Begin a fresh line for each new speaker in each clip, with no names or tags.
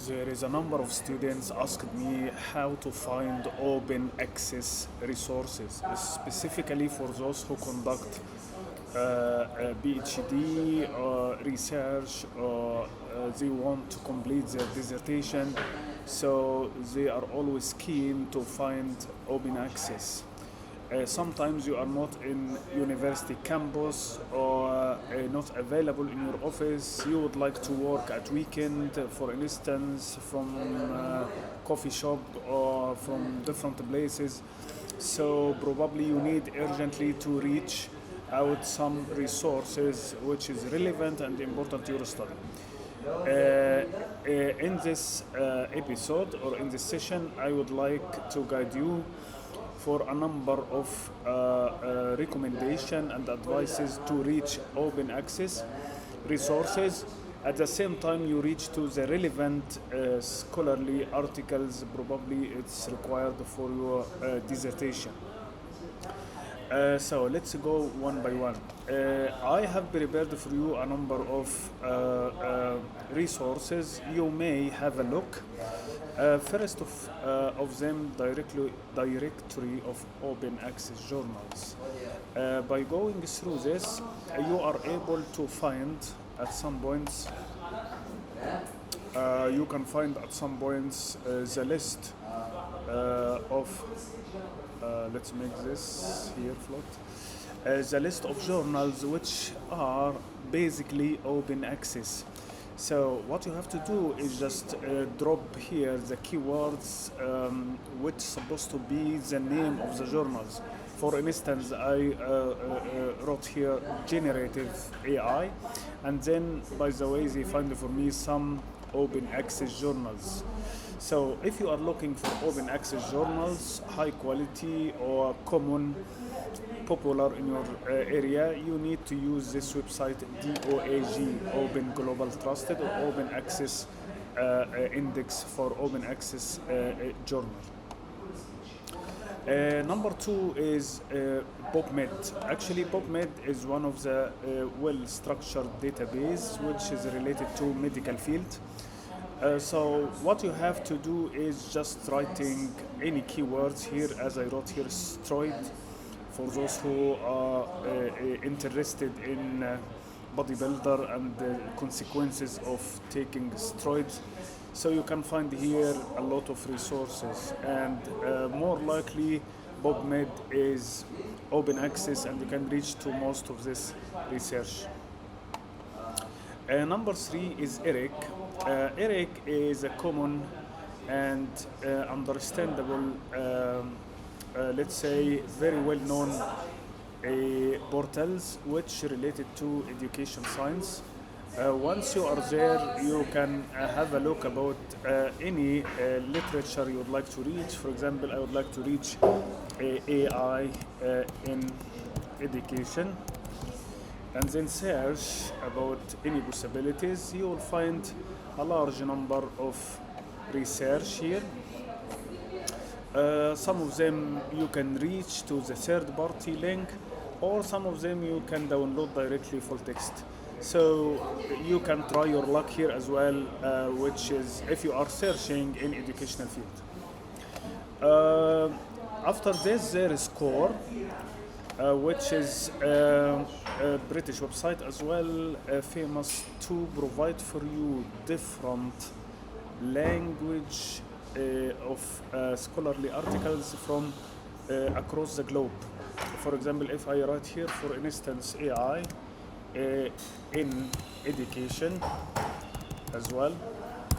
There is a number of students asked me how to find open access resources, specifically for those who conduct a PhD or research, or they want to complete their dissertation, so they are always keen to find open access. Sometimes you are not in university campus or not available in your office. You would like to work at weekend, for instance, from coffee shop or from different places. So probably you need urgently to reach out some resources which is relevant and important to your study. In this episode or in this session, I would like to guide you for a number of recommendations and advices to reach open access resources. At the same time, you reach to the relevant scholarly articles. Probably it's required for your dissertation. So let's go one by one. I have prepared for you a number of resources. You may have a look. First of them, directory of open access journals. By going through this, you are able to find at some points. You can find at some points the list of. Let's make this here float. The list of journals which are basically open access. So what you have to do is just drop here the keywords which supposed to be the name of the journals. For instance, I wrote here generative AI, and then by the way they find for me some open access journals. So if you are looking for open access journals, high quality or common, popular in your area, you need to use this website DOAG, Open Global Trusted, or Open Access Index for Open Access Journal. Number two is PubMed. Actually, PubMed is one of the well-structured database which is related to medical field. So what you have to do is just writing any keywords here, as I wrote here, steroid, for those who are interested in bodybuilder and the consequences of taking steroids. So you can find here a lot of resources, and more likely PubMed is open access and you can reach to most of this research. Number three is ERIC. ERIC is a common and understandable, let's say very well known portals which related to education science. Once you are there, you can have a look about any literature you would like to reach. For example, I would like to reach AI in education, and then search about any possibilities. You will find a large number of research here. Some of them you can reach to the third-party link, or some of them you can download directly full text. So you can try your luck here as well, which is if you are searching in educational field. After this, there is Core, which is a British website as well, famous to provide for you different language of scholarly articles from across the globe. For example, if I write here, for instance, AI in education as well,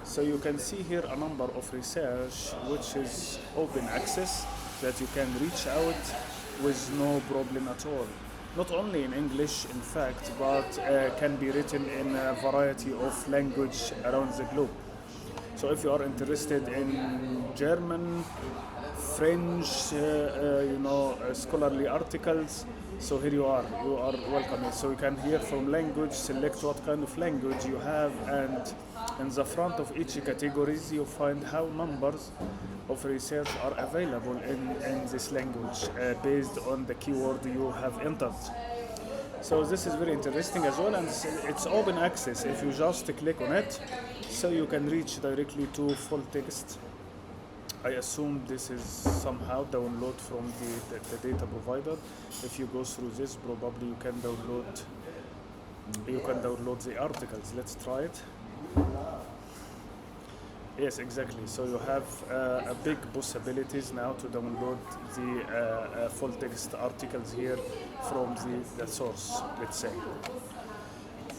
so you can see here a number of research which is open access that you can reach out with no problem at all. Not only in English, in fact, but can be written in a variety of language around the globe. So if you are interested in German, French, scholarly articles, so here you are welcome. So you can hear from language, select what kind of language you have, and in the front of each categories you find how numbers of research are available in this language based on the keyword you have entered. So this is very interesting as well, and it's open access. If you just click on it, So you can reach directly to full text. I assume this is somehow download from the data provider. If you go through this, probably you can download the articles. Let's try it. Yes, exactly. So you have a big possibilities now to download the full text articles here from the source, let's say.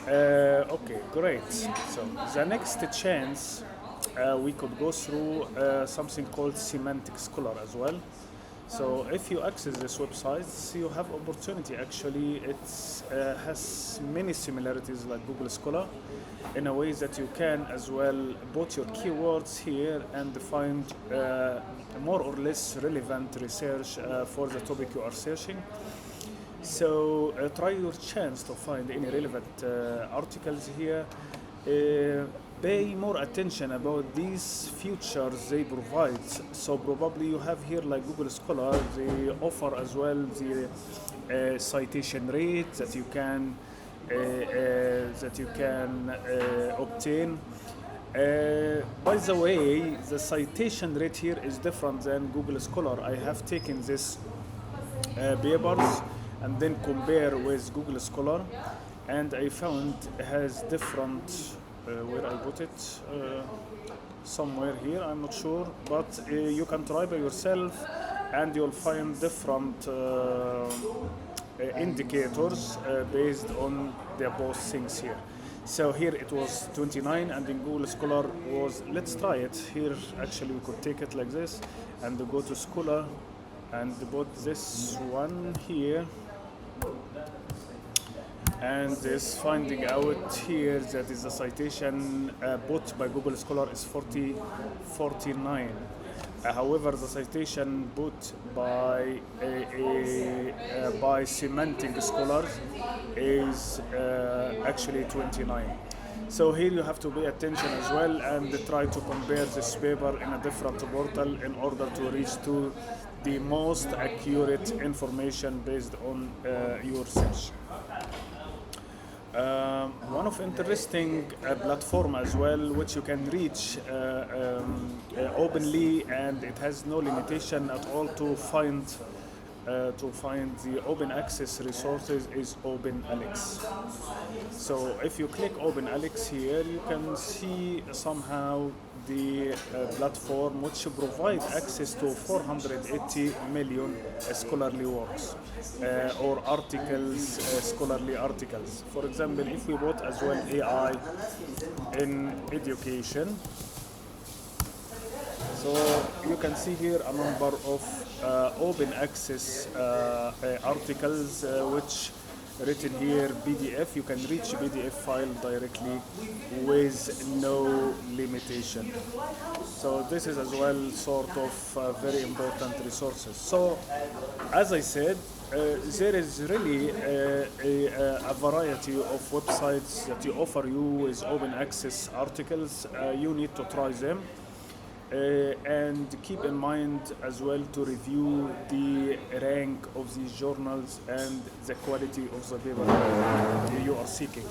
Okay, great. So the next chance we could go through something called Semantic Scholar as well. So if you access this website, you have opportunity. Actually, it has many similarities like Google Scholar, in a way that you can as well put your keywords here and find more or less relevant research for the topic you are searching. So try your chance to find any relevant articles here. Pay more attention about these features they provide. So probably you have here like Google Scholar, they offer as well the citation rate that you can obtain. By the way, the citation rate here is different than Google Scholar. I have taken this papers and then compare with Google Scholar, and I found it has different where I put it somewhere here, I'm not sure, but you can try by yourself and you'll find different indicators based on the both things here. So here it was 29 and in Google Scholar was, let's try it here. Actually we could take it like this and go to Scholar and put this one here, and this finding out here that is the citation put by Google Scholar is 49. However, the citation put by Semantic Scholars is actually 29. So here you have to pay attention as well and try to compare this paper in a different portal in order to reach to the most accurate information based on your search. One of interesting platform as well, which you can reach openly, and it has no limitation at all to find the open access resources, is OpenAlex. So if you click OpenAlex here, you can see somehow the platform which provide access to 480 million scholarly works or articles, scholarly articles. For example, if we put as well AI in education, so you can see here a number of open access articles which written here PDF. You can reach PDF file directly with no limitation. So this is as well sort of very important resources. So as I said, there is really a variety of websites that you offer you with open access articles. You need to try them. And keep in mind as well to review the rank of these journals and the quality of the paper you are seeking.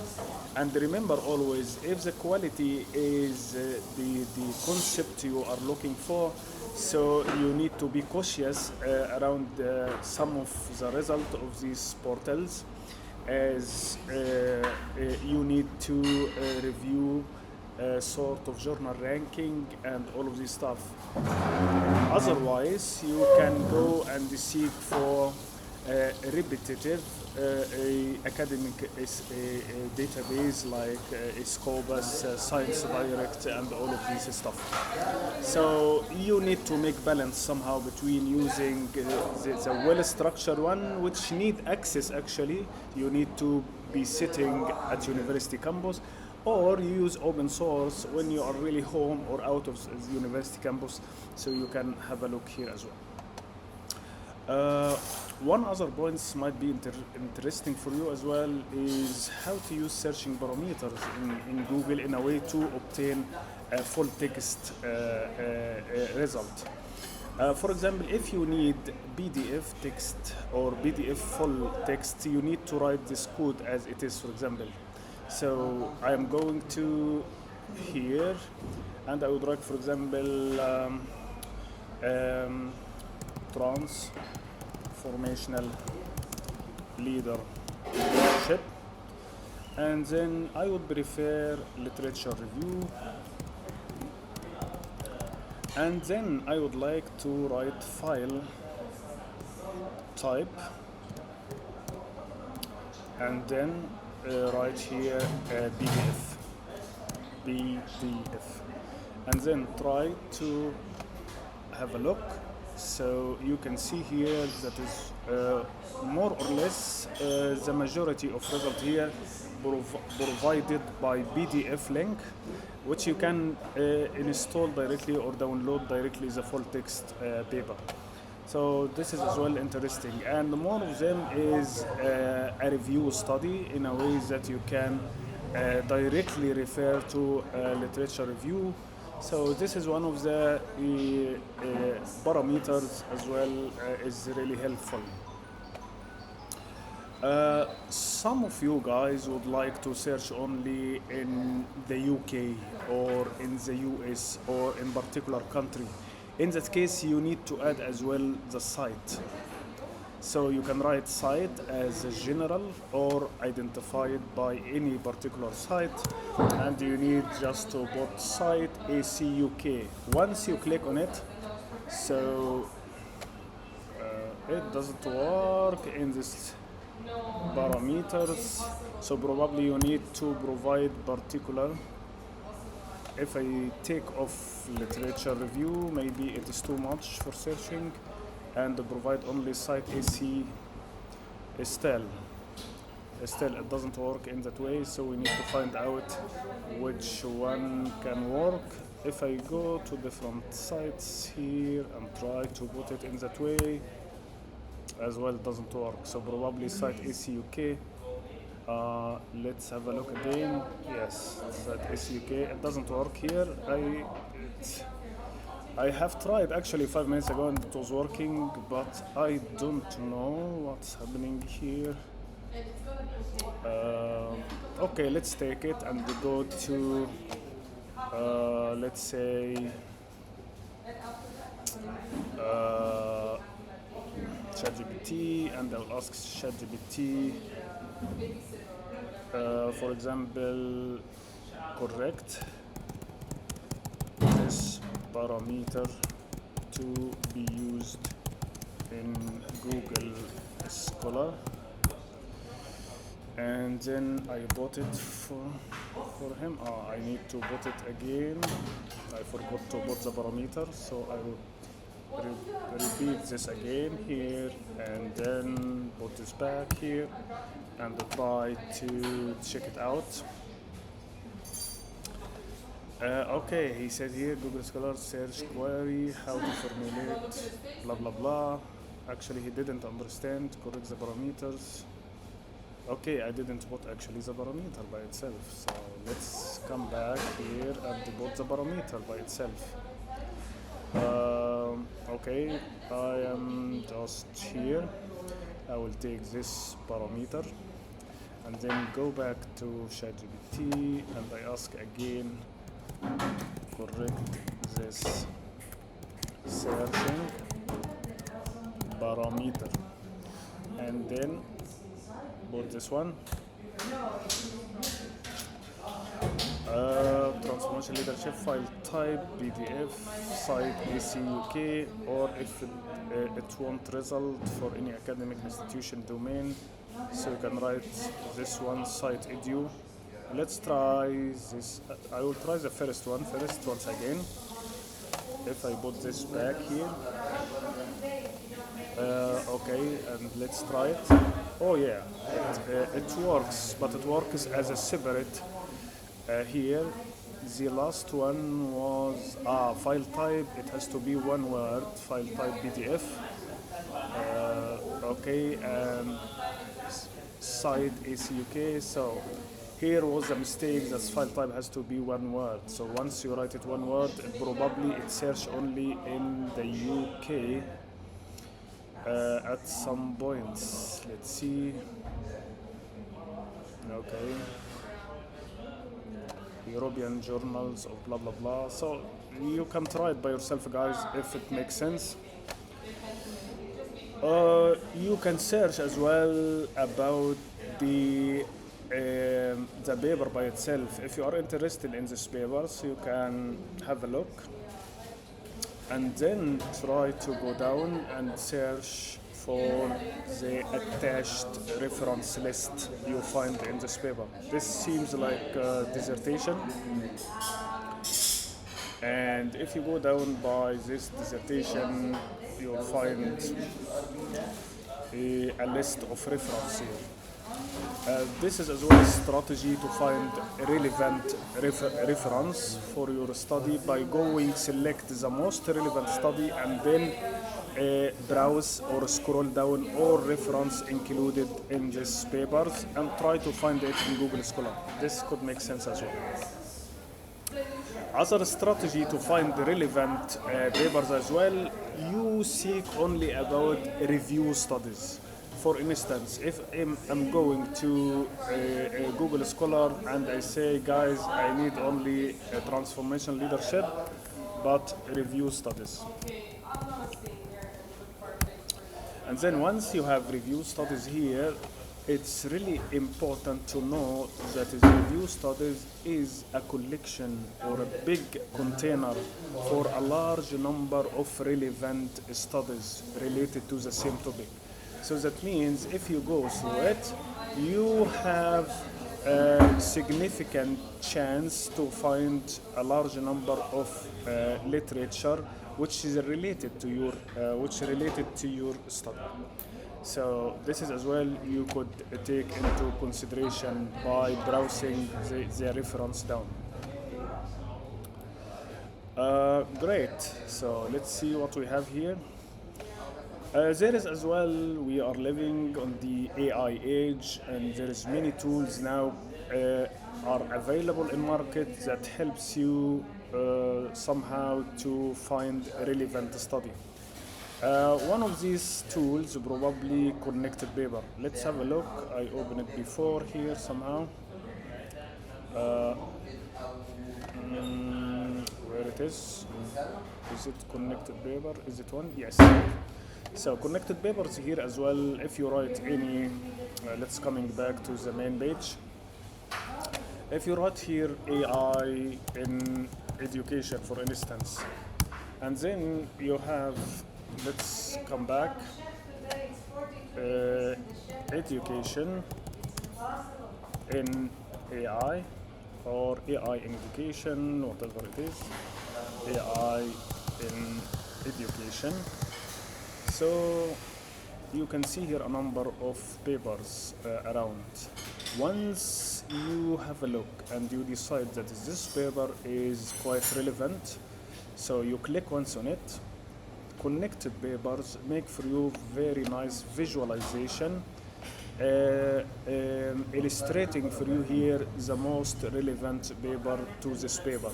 And remember always, if the quality is the concept you are looking for, so you need to be cautious around some of the result of these portals, as you need to review sort of journal ranking and all of this stuff. Otherwise, you can go and seek for repetitive academic database like Scopus, Science Direct, and all of this stuff. So you need to make balance somehow between using the well-structured one, which need access actually. You need to be sitting at university campus, or you use open source when you are really home or out of the university campus, so you can have a look here as well. One other point might be interesting for you as well is how to use searching parameters in Google in a way to obtain a full text result. For example, if you need PDF text or PDF full text, you need to write this code as it is, for example. So I am going to here, and I would write, for example, transformational leadership, and then I would prefer literature review, and then I would like to write file type, and then write here PDF, and then try to have a look. So you can see here that is more or less the majority of result here provided by PDF link, which you can install directly or download directly the full text paper. So this is as well interesting, and more of them is a review study in a way that you can directly refer to literature review. So this is one of the parameters as well, is really helpful. Some of you guys would like to search only in the UK or in the US or in particular country. In that case, you need to add as well the site. So you can write site as a general or identified by any particular site, and you need just to put site ACUK. Once you click on it, so it doesn't work in this parameters, so probably you need to provide particular. If I take off literature review, maybe it is too much for searching, and provide only site AC. Still it doesn't work in that way, so we need to find out which one can work. If I go to different sites here and try to put it in that way, as well it doesn't work, so probably site ACUK. Let's have a look again. Yes, site ACUK, it doesn't work here. I have tried actually 5 minutes ago and it was working, but I don't know what's happening here. Okay, let's take it and we go to let's say ChatGPT, and I'll ask ChatGPT, for example, correct this parameter to be used in Google Scholar, and then I bought it for him. I need to put it again. I forgot to put the parameter, so I will repeat this again here, and then put this back here and try to check it out. Okay, he said here, Google Scholar search query, how to formulate, blah blah blah. Actually, he didn't understand, correct the parameters. Okay, I didn't put actually the parameter by itself, so let's come back here and put the parameter by itself. Okay, I am just here. I will take this parameter and then go back to ChatGPT and I ask again, correct this searching parameter, and then put this one. Transformation leadership, file type PDF, site ACUK, or if it won't result for any academic institution domain, so you can write this one, site edu. Let's try this. I will try the first one first once again. If I put this back here, okay, and let's try it. Oh yeah, it works, but it works as a separate. Here, the last one was file type. It has to be one word. File type PDF. Okay, and site ACUK. So here was a mistake. That file type has to be one word. So once you write it one word, probably it search only in the UK at some points. Let's see. Okay. European journals or blah blah blah. So you can try it by yourself, guys, if it makes sense. You can search as well about the paper by itself. If you are interested in this papers, you can have a look and then try to go down and search for the attached reference list you find in this paper. This seems like a dissertation, and if you go down by this dissertation, you'll find a list of reference here. This is as well a strategy to find a relevant reference for your study by going select the most relevant study and then browse or scroll down all reference included in these papers and try to find it in Google Scholar. This could make sense as well. Other strategy to find the relevant papers as well, you seek only about review studies. For instance, if I'm going to a Google Scholar and I say, guys, I need only a transformation leadership, but review studies. And then once you have review studies here, it's really important to know that the review studies is a collection or a big container for a large number of relevant studies related to the same topic. So that means if you go through it, you have a significant chance to find a large number of literature which is related to your study. So this is as well you could take into consideration by browsing the reference down. Great. So let's see what we have here. There is as well, we are living on the AI age, and there is many tools now are available in market that helps you somehow to find a relevant study. One of these tools probably connected paper. Let's have a look. I opened it before here somehow. Where it is? Is it connected paper? Is it one? Yes. So connected papers here as well. If you write any, let's coming back to the main page. If you write here AI in education, for instance, and then you have, let's come back, education in AI or AI in education, whatever it is, AI in education. So you can see here a number of papers around. Once you have a look and you decide that this paper is quite relevant, so you click once on it. Connected papers make for you very nice visualization, illustrating for you here the most relevant paper to this paper.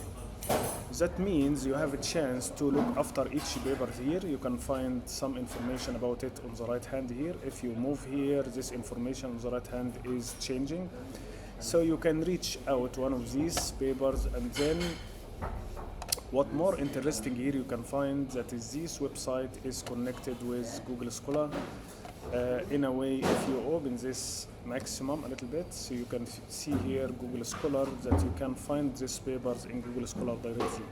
That means you have a chance to look after each paper here. You can find some information about it on the right hand here. If you move here, this information on the right hand is changing. So you can reach out one of these papers, and then what more interesting here, you can find that this website is connected with Google Scholar. In a way, if you open this maximum a little bit, so you can see here Google Scholar, that you can find these papers in Google Scholar directly.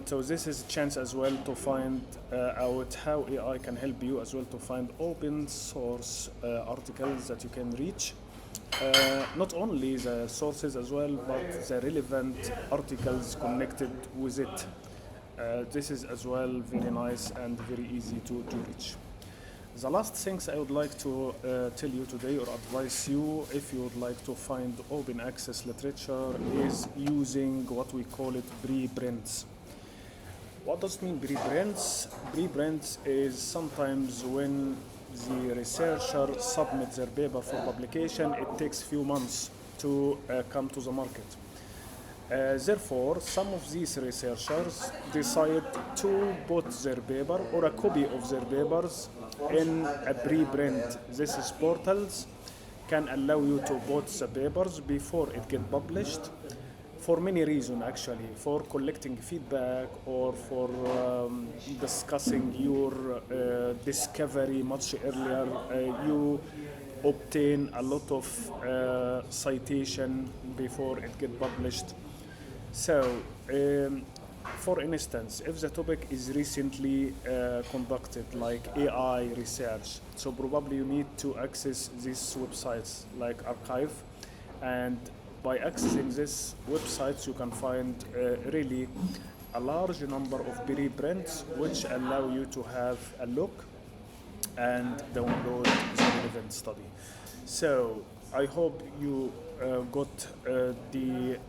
So this is a chance as well to find out how AI can help you as well to find open source articles that you can reach. Not only the sources as well, but the relevant articles connected with it. This is as well very nice and very easy to reach. The last things I would like to tell you today or advise you if you would like to find open access literature is using what we call it preprints. What does it mean preprints? Preprints is sometimes when the researcher submits their paper for publication, it takes few months to come to the market. Therefore, some of these researchers decide to put their paper or a copy of their papers in a preprint. This is portals can allow you to put the papers before it get published for many reasons, actually, for collecting feedback or for discussing your discovery much earlier. You obtain a lot of citation before it get published. So for instance, if the topic is recently conducted, like AI research, so probably you need to access these websites like archive, and by accessing these websites you can find really a large number of preprints which allow you to have a look and download the relevant study. So I hope you got the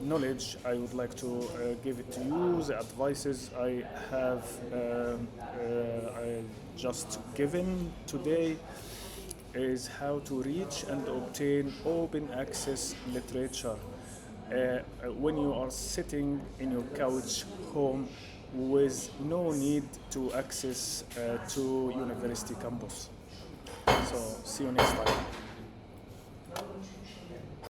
knowledge I would like to give it to you. The advices I have I just given today is how to reach and obtain open access literature when you are sitting in your couch home with no need to access to university campus. So see you next time.